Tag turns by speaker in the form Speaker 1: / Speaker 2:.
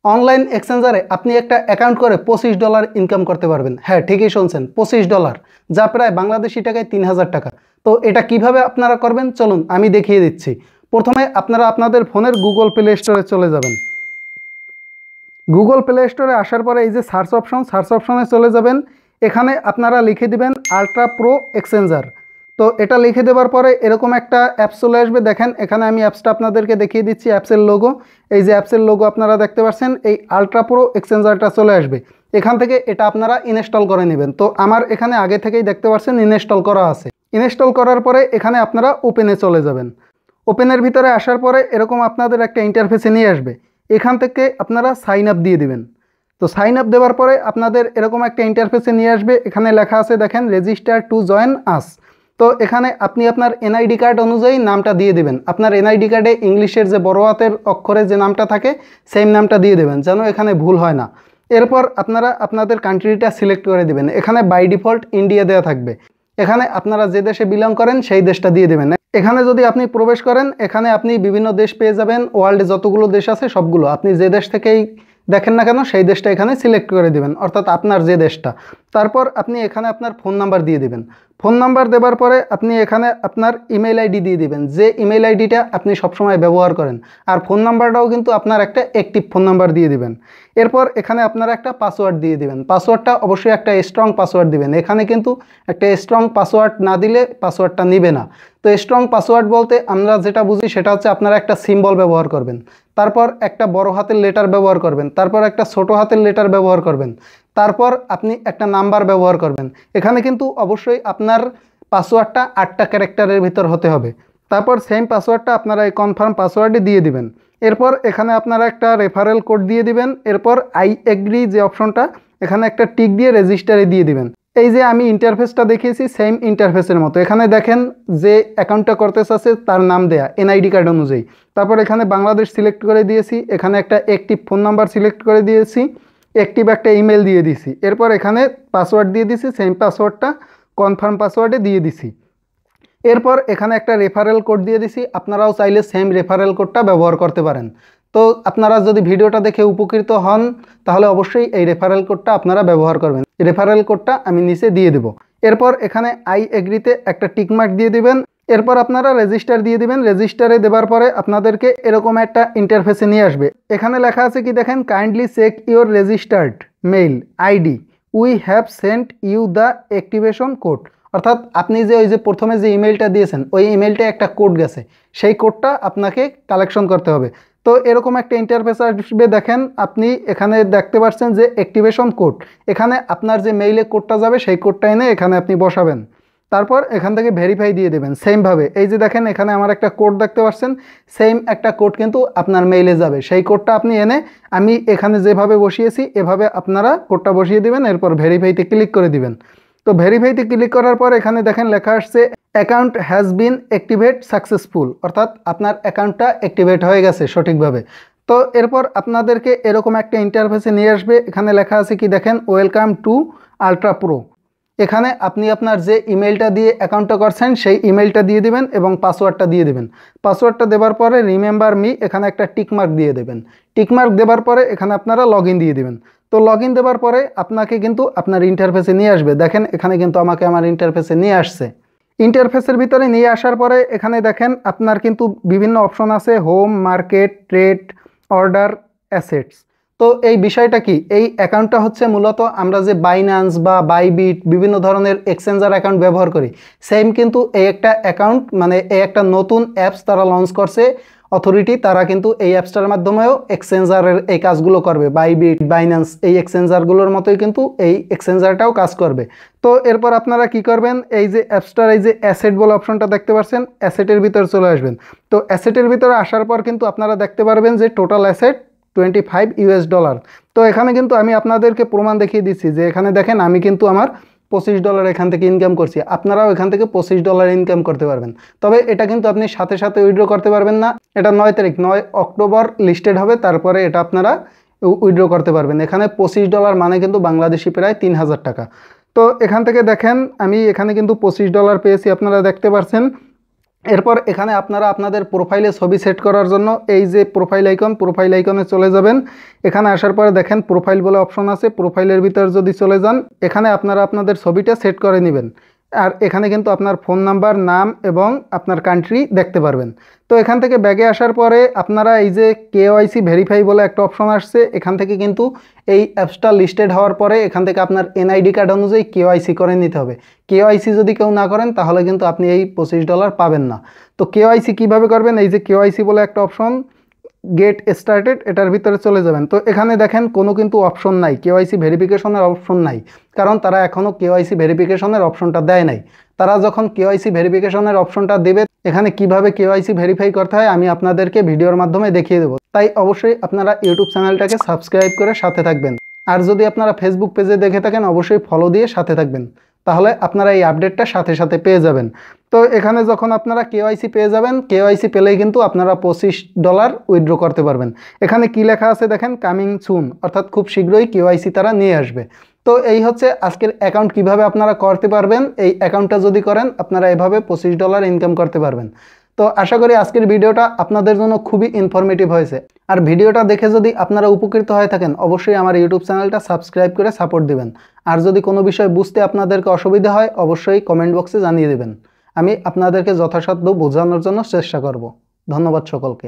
Speaker 1: Online এক্সচেঞ্জারে আপনি একটা account করে $25 ইনকাম করতে পারবেন। হ্যাঁ, ঠিকই শুনছেন, $25, যা প্রায় বাংলাদেশি টাকায় 3000 টাকা। তো এটা কিভাবে আপনারা করবেন চলুন আমি দেখিয়ে দিচ্ছি। প্রথমে আপনারা আপনাদের ফোনের গুগল প্লে স্টোরে চলে যাবেন। গুগল প্লে স্টোরে আসার পরে এই যে সার্চ অপশনে চলে যাবেন। এখানে আপনারা লিখে দিবেন আলট্রা প্রো এক্সচেঞ্জার। তো এটা লিখে দেওয়ার পরে এরকম একটা অ্যাপস চলে আসবে। দেখেন এখানে আমি অ্যাপসটা আপনাদেরকে দেখিয়ে দিচ্ছি, অ্যাপসের লোগো। এই যে অ্যাপসের লোগো আপনারা দেখতে পাচ্ছেন, এই আলট্রা প্রো এক্সচেঞ্জারটা চলে আসবে। এখান থেকে এটা আপনারা ইনস্টল করে নেবেন। তো আমার এখানে আগে থেকেই দেখতে পাচ্ছেন ইনস্টল করা আছে। ইনস্টল করার পরে এখানে আপনারা ওপেনে চলে যাবেন। ওপেনের ভিতরে আসার পরে এরকম আপনাদের একটা ইন্টারফেসে নিয়ে আসবে। এখান থেকে আপনারা সাইন আপ দিয়ে দিবেন। তো সাইন আপ দেওয়ার পরে আপনাদের এরকম একটা ইন্টারফেসে নিয়ে আসবে। এখানে লেখা আছে দেখেন রেজিস্টার টু জয়েন আস। তো এখানে আপনি আপনার এনআইডি কার্ড অনুযায়ী নামটা দিয়ে দেবেন। আপনার এনআইডি কার্ডে ইংলিশের যে বড় হাতের অক্ষরে যে নামটা থাকে সেম নামটা দিয়ে দেবেন, যেন এখানে ভুল হয় না। এরপর আপনারা আপনাদের কান্ট্রিটা সিলেক্ট করে দেবেন। এখানে বাই ডিফল্ট ইন্ডিয়া দেওয়া থাকবে। এখানে আপনারা যে দেশে বিলং করেন সেই দেশটা দিয়ে দেবেন। এখানে যদি আপনি প্রবেশ করেন এখানে আপনি বিভিন্ন দেশ পেয়ে যাবেন। ওয়ার্ল্ডে যতগুলো দেশ আছে সবগুলো, আপনি যে দেশ থেকেই দেখেন না কেন সেই দেশটা এখানে সিলেক্ট করে দিবেন, অর্থাৎ আপনার যে দেশটা। তারপর আপনি এখানে আপনার ফোন নাম্বার দিয়ে দিবেন। ফোন নাম্বার দেওয়ার পরে আপনি এখানে আপনার ইমেল আইডি দিয়ে দিবেন, যে ইমেল আইডিটা আপনি সবসময় ব্যবহার করেন। আর ফোন নাম্বারটাও কিন্তু আপনার একটা অ্যাক্টিভ ফোন নাম্বার দিয়ে দিবেন। এরপর এখানে আপনারা একটা পাসওয়ার্ড দিয়ে দিবেন। পাসওয়ার্ডটা অবশ্যই একটা স্ট্রং পাসওয়ার্ড দিবেন। এখানে কিন্তু একটা স্ট্রং পাসওয়ার্ড না দিলে পাসওয়ার্ডটা নিবে না। তো স্ট্রং পাসওয়ার্ড বলতে আমরা যেটা বুঝি সেটা হচ্ছে আপনারা একটা সিম্বল ব্যবহার করবেন, তারপর একটা বড় হাতের লেটার ব্যবহার করবেন, তারপর একটা ছোট হাতের লেটার ব্যবহার করবেন, তারপর আপনি একটা নাম্বার ব্যবহার করবেন। এখানে কিন্তু অবশ্যই আপনার পাসওয়ার্ডটা 8টা ক্যারেক্টারের ভিতর হতে হবে। তারপর সেম পাসওয়ার্ডটা আপনারা এই কনফার্ম পাসওয়ার্ডে দিয়ে দিবেন। এরপর এখানে আপনারা একটা রেফারেল কোড দিয়ে দিবেন। এরপর আই এগ্রি যে অপশনটা, এখানে একটা টিক দিয়ে রেজিস্টারে দিয়ে দিবেন। এই যে আমি ইন্টারফেসটা দেখিয়েছি সেম ইন্টারফেসের মতো। এখানে দেখেন যে অ্যাকাউন্টটা করতে চাচ্ছে তার নাম দেয়া এনআইডি কার্ড অনুযায়ী। তারপর এখানে বাংলাদেশ সিলেক্ট করে দিয়েছি। এখানে একটা অ্যাক্টিভ ফোন নাম্বার সিলেক্ট করে দিয়েছি, অ্যাক্টিভ একটা ইমেল দিয়ে দিছি। এরপর এখানে পাসওয়ার্ড দিয়ে দিছি, সেম পাসওয়ার্ডটা কনফার্ম পাসওয়ার্ডে দিয়ে দিছি। এরপর এখানে একটা রেফারেল কোড দিয়ে দিছি। আপনারাও চাইলে সেম রেফারেল কোডটা ব্যবহার করতে পারেন। তো আপনারা যদি ভিডিওটা দেখে উপকৃত হন তাহলে অবশ্যই এই রেফারেল কোডটা আপনারা ব্যবহার করবেন। রেফারেল কোডটা আমি নিচে দিয়ে দেব। এরপর এখানে আই এগ্রিতে একটা টিকমার্ক দিয়ে দিবেন। এরপর আপনারা রেজিস্টার দিয়ে দিবেন। রেজিস্টারে দেওয়ার পরে আপনাদেরকে এরকম একটা ইন্টারফেসে নিয়ে আসবে। এখানে লেখা আছে কি দেখেন, kindly check your registered mail ID, we have sent you the activation code. অর্থাৎ আপনি যে ওই যে প্রথমে যে ইমেলটা দিয়েছেন ওই ইমেলটা একটা কোড গেছে, সেই কোডটা আপনাকে কালেকশন করতে হবে। তো এরকম একটা ইন্টারফেস আসবে। দেখেন আপনি এখানে দেখতে পাচ্ছেন যে অ্যাক্টিভেশন কোড, এখানে আপনার যে মেইলে কোডটা যাবে সেই কোডটা এনে এখানে আপনি বসাবেন। তারপর এখান থেকে ভেরিফাই দিয়ে দেবেন সেমভাবে। এই যে দেখেন এখানে আমার একটা কোড দেখতে পাচ্ছেন, সেম একটা কোড কিন্তু আপনার মেইলে যাবে। সেই কোডটা আপনি এনে আমি এখানে যেভাবে বসিয়েছি এভাবে আপনারা কোডটা বসিয়ে দিবেন। এরপর ভেরিফাইতে ক্লিক করে দিবেন। তো ভেরিফাইতে ক্লিক করার পর এখানে দেখেন লেখা আসছে account has been activate successful, অর্থাৎ আপনার অ্যাকাউন্টটা অ্যাক্টিভেট হয়ে গেছে সঠিকভাবে। তো এরপর আপনাদেরকে এরকম একটা ইন্টারফেসে নিয়ে আসবে। এখানে লেখা আছে কি দেখেন, ওয়েলকাম টু আলট্রা প্রো। এখানে আপনি আপনার যে ইমেলটা দিয়ে অ্যাকাউন্টটা করছেন সেই ইমেলটা দিয়ে দিবেন এবং পাসওয়ার্ডটা দিয়ে দেবেন। পাসওয়ার্ডটা দেওয়ার পরে রিমেম্বার মি এখানে একটা টিকমার্ক দিয়ে দেবেন। টিকমার্ক দেওয়ার পরে এখানে আপনারা লগ ইন দিয়ে দেবেন। তো লগ ইন দেওয়ার পরে আপনাকে কিন্তু আপনার ইন্টারফেসে নিয়ে আসবে। দেখেন এখানে কিন্তু আমাকে আমার ইন্টারফেসে নিয়ে আসছে। ইন্টারফেসের ভিতরে নিয়ে আসার পরে এখানে দেখেন আপনার কিন্তু বিভিন্ন অপশন আছে, home, market, trade, order, assets. তো এই বিষয়টা কি, এই অ্যাকাউন্টটা হচ্ছে মূলত আমরা যে বাইন্যান্স বা বাইবিট বিভিন্ন ধরনের এক্সচেঞ্জার অ্যাকাউন্ট ব্যবহার করি, সেম কিন্তু এই একটা অ্যাকাউন্ট, মানে এই একটা নতুন অ্যাপস তারা লঞ্চ করছে অথরিটি, তারা কিন্তু এই অ্যাপসটার মাধ্যমেও এক্সচেঞ্জারের এই কাজগুলো করবে। বাইবিট, বাইন্যান্স এই এক্সচেঞ্জারগুলোর মতোই কিন্তু এই এক্সচেঞ্জারটাও কাজ করবে। তো এরপর আপনারা কি করবেন, এই যে অ্যাপসটার এই যে অ্যাসেট বলে অপশনটা দেখতে পাচ্ছেন, অ্যাসেটের ভিতরে চলে আসবেন। তো অ্যাসেটের ভিতরে আসার পর কিন্তু আপনারা দেখতে পারবেন যে টোটাল অ্যাসেট $25। তো এখানে কিন্তু আমি আপনাদেরকে প্রমাণ দেখিয়ে দিচ্ছি যে এখানে দেখেন আমি কিন্তু আমার $25 এখান থেকে ইনকাম করছি। আপনারাও এখান থেকে $25 ইনকাম করতে পারবেন। তবে এটা কিন্তু আপনি সাথে সাথে উইথড্র করতে পারবেন না। এটা 9 অক্টোবর লিস্টেড হবে, তারপরে এটা আপনারা উইথড্র করতে পারবেন। এখানে $25 মানে কিন্তু বাংলাদেশি প্রায় 3000 টাকা। তো এখান থেকে দেখেন আমি এখানে কিন্তু $25 পেয়েছি, আপনারা দেখতে পাচ্ছেন। এরপর এখানে আপনারা আপনাদের প্রোফাইলে ছবি সেট করার জন্য এই যে প্রোফাইল আইকনে চলে যাবেন। এখানে আসার পরে দেখেন প্রোফাইল বলে অপশন আছে, প্রোফাইলের ভিতর যদি চলে যান এখানে আপনারা আপনাদের ছবিটা সেট করে নেবেন। আর এখানে কিন্তু আপনার ফোন নাম্বার, নাম এবং আপনার কান্ট্রি দেখতে পারবেন। তো এখান থেকে ব্যাগে আসার পরে আপনারা এই যে কেওআইসি ভেরিফাই বলে একটা অপশন আসছে, এখান থেকে কিন্তু এই অ্যাপসটা লিস্টেড হওয়ার পরে এখান থেকে আপনার এনআইডি কার্ড অনুযায়ী কেওআইসি করে নিতে হবে। কেওআইসি যদি কেউ না করেন তাহলে কিন্তু আপনি এই $25 পাবেন না। তো কেওআইসি কীভাবে করবেন, এই যে কেওআইসি বলে একটা অপশন, গেট স্টার্টেড, এটার ভিতরে চলে যাবেন। তো এখানে দেখেন কোনো কিন্তু অপশন নাই, কেওআইসি ভেরিফিকেশনের অপশন নাই, কারণ তারা এখনও কেওআইসি ভেরিফিকেশনের অপশনটা দেয় নাই। তারা যখন কেওআইসি ভেরিফিকেশনের অপশনটা দেবে এখানে কিভাবে কেওআইসি ভেরিফাই করতে হয় আমি আপনাদেরকে ভিডিওর মাধ্যমে দেখিয়ে দেবো। তাই অবশ্যই আপনারা ইউটিউব চ্যানেলটাকে সাবস্ক্রাইব করে সাথে থাকবেন। আর যদি আপনারা ফেসবুক পেজে দেখে থাকেন অবশ্যই ফলো দিয়ে সাথে থাকবেন, তাহলে আপনারা এই আপডেটটা সাথে সাথে পেয়ে যাবেন। তো এখানে যখন আপনারা কেওআইসি পেয়ে যাবেন, কেওআইসি পেলেই কিন্তু আপনারা $25 উইথড্র করতে পারবেন। এখানে কি লেখা আছে দেখেন, কামিং সুন, অর্থাৎ খুব শীঘ্রই কেওআইসি তারা নিয়ে আসবে। তো এই হচ্ছে আজকের অ্যাকাউন্ট কিভাবে আপনারা করতে পারবেন। এই অ্যাকাউন্টটা যদি করেন আপনারা এভাবে $25 ইনকাম করতে পারবেন। তো আশা করি আজকের ভিডিওটা আপনাদের জন্য খুবই ইনফরমেটিভ হয়েছে। আর ভিডিওটা দেখে যদি আপনারা উপকৃত হয়ে থাকেন অবশ্যই আমার ইউটিউব চ্যানেলটা সাবস্ক্রাইব করে সাপোর্ট দিবেন। আর যদি কোনো বিষয় বুঝতে আপনাদেরকে অসুবিধা হয় অবশ্যই কমেন্ট বক্সে জানিয়ে দেবেন, আমি আপনাদেরকে যথাসাধ্য বোঝানোর জন্য চেষ্টা করব। ধন্যবাদ সকলকে।